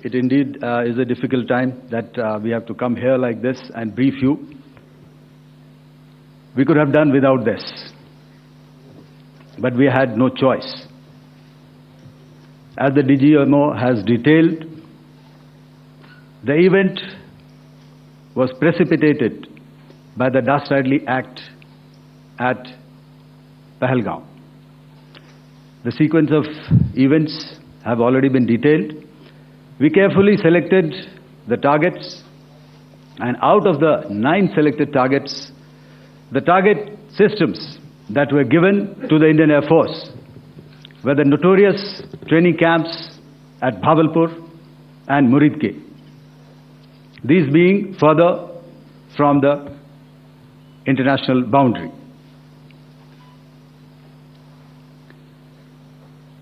It indeed is a difficult time that we have to come here like this and brief you. We could have done without this, but we had no choice. As the DGMO has detailed, the event was precipitated by the dastardly act at Pahalgaon. The sequence of events have already been detailed. We carefully selected the targets, and out of the 9 selected targets, the target systems that were given to the Indian Air Force were the notorious training camps at Bhavalpur and Muridke, these being further from the international boundary.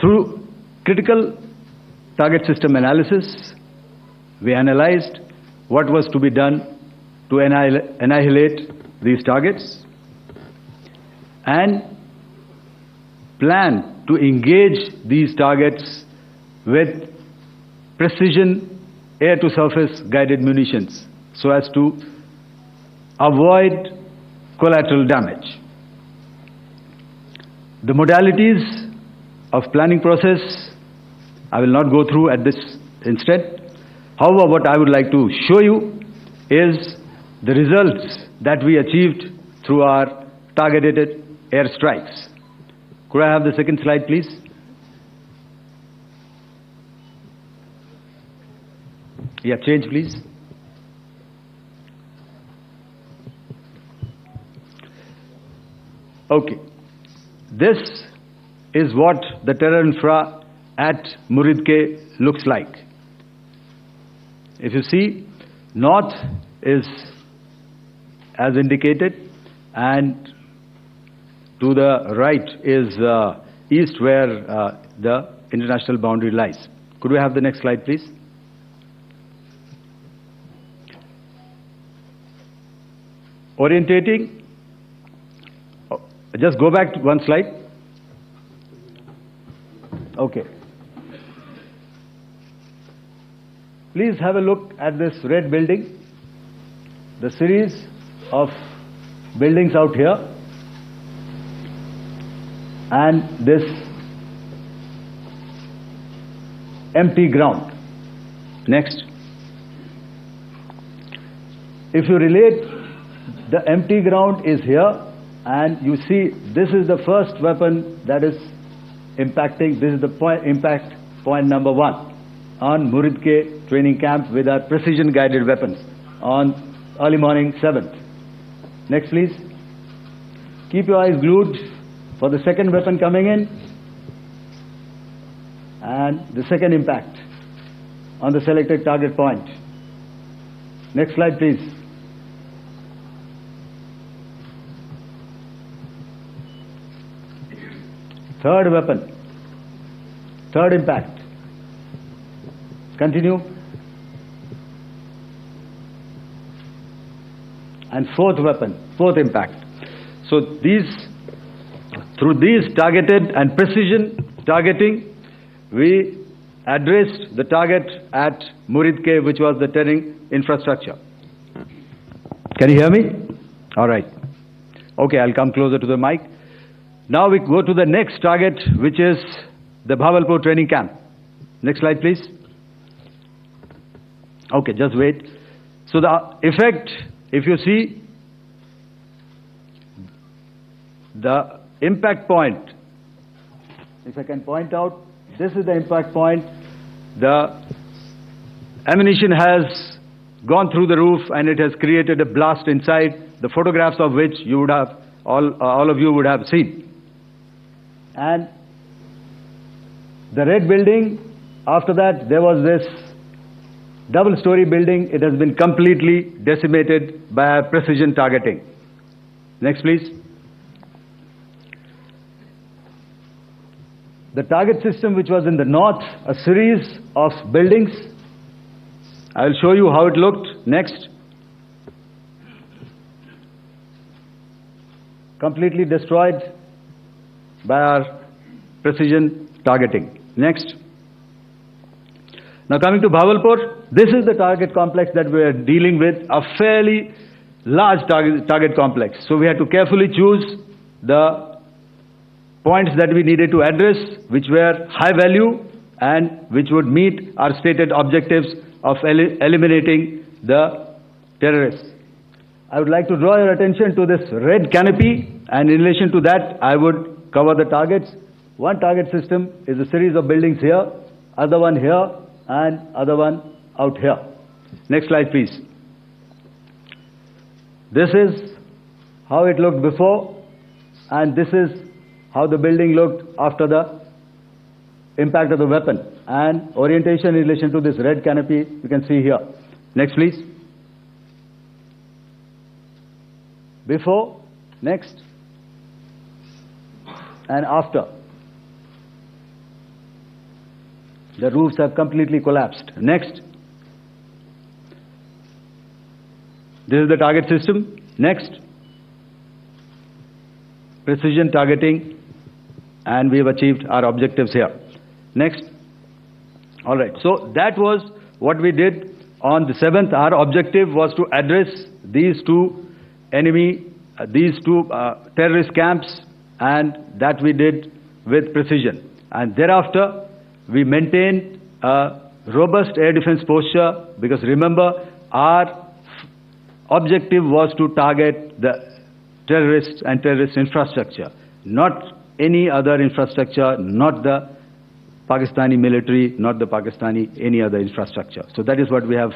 Through critical target system analysis, we analyzed what was to be done to annihilate these targets and plan to engage these targets with precision air-to-surface guided munitions so as to avoid collateral damage. The modalities of planning process I will not go through at this instant. However, what I would like to show you is the results that we achieved through our targeted airstrikes. Could I have the second slide, please? Yeah, change, please. Okay. This is what the terror infra at Muridke looks like. If you see, north is as indicated, and to the right is east, where the international boundary lies. Could we have the next slide, please? Orientating. Just go back to one slide. Okay. Please have a look at this red building, the series of buildings out here, and this empty ground. Next. If you relate, the empty ground is here, and you see this is the first weapon that is impacting. This is the impact point number 1 on Muridke training camp with our precision guided weapons on early morning 7th. Next, please. Keep your eyes glued for the second weapon coming in and the second impact on the selected target point. Next slide, please. Third weapon, third impact. Continue. And fourth weapon, fourth impact. So through these targeted and precision targeting, we addressed the target at Muridke, which was the terrain infrastructure. Can you hear me? All right. Okay, I'll come closer to the mic. Now we go to the next target, which is the Bhavalpur training camp. Next slide, please. Okay, just wait. So the effect, if you see, the impact point, if I can point out, this is the impact point. The ammunition has gone through the roof and it has created a blast inside, the photographs of which you would have, all of you would have seen. And the red building, after that there was this double-story building. It has been completely decimated by precision targeting. Next, please. The target system, which was in the north, a series of buildings. I will show you how it looked. Next. Completely destroyed by our precision targeting. Next. Now coming to Bhavalpur, this is the target complex that we are dealing with, a fairly large target complex. So we had to carefully choose the points that we needed to address, which were high value and which would meet our stated objectives of eliminating the terrorists. I would like to draw your attention to this red canopy, and in relation to that, I would cover the targets. One target system is a series of buildings here, other one here, and other one out here. Next slide, please. This is how it looked before, and this is how the building looked after the impact of the weapon. And orientation in relation to this red canopy, you can see here. Next, please. Before, next, and after. The roofs have completely collapsed. Next. This is the target system. Next. Precision targeting, and we have achieved our objectives here. Next. All right. So that was what we did on the 7th. Our objective was to address these two terrorist camps, and that we did with precision. And thereafter, we maintained a robust air defense posture, because remember, our objective was to target the terrorists and terrorist infrastructure, not any other infrastructure, not the Pakistani military, not the Pakistani any other infrastructure. So that is what we have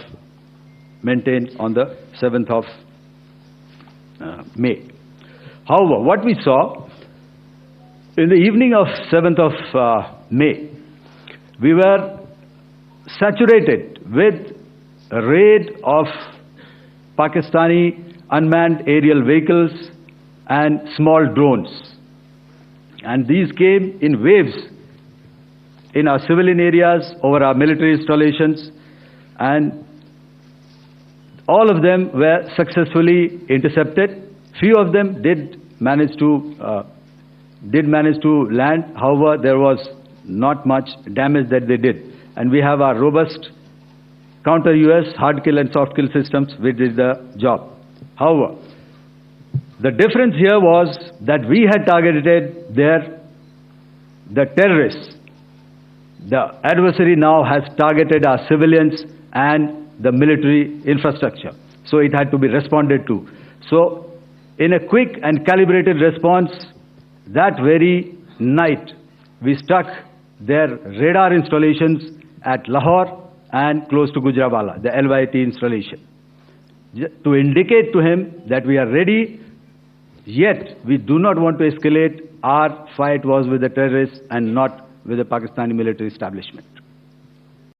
maintained on the 7th of May. However, what we saw in the evening of 7th of May, we were saturated with a raid of Pakistani unmanned aerial vehicles and small drones. And these came in waves in our civilian areas, over our military installations, and all of them were successfully intercepted. Few of them did manage to land. However, there was not much damage that they did. And we have our robust counter-US hard kill and soft kill systems which did the job. However, the difference here was that we had targeted the terrorists. The adversary now has targeted our civilians and the military infrastructure. So it had to be responded to. So in a quick and calibrated response, that very night, we struck their radar installations at Lahore and close to Gujranwala, the LYT installation, to indicate to him that we are ready, yet we do not want to escalate. Our fight was with the terrorists and not with the Pakistani military establishment.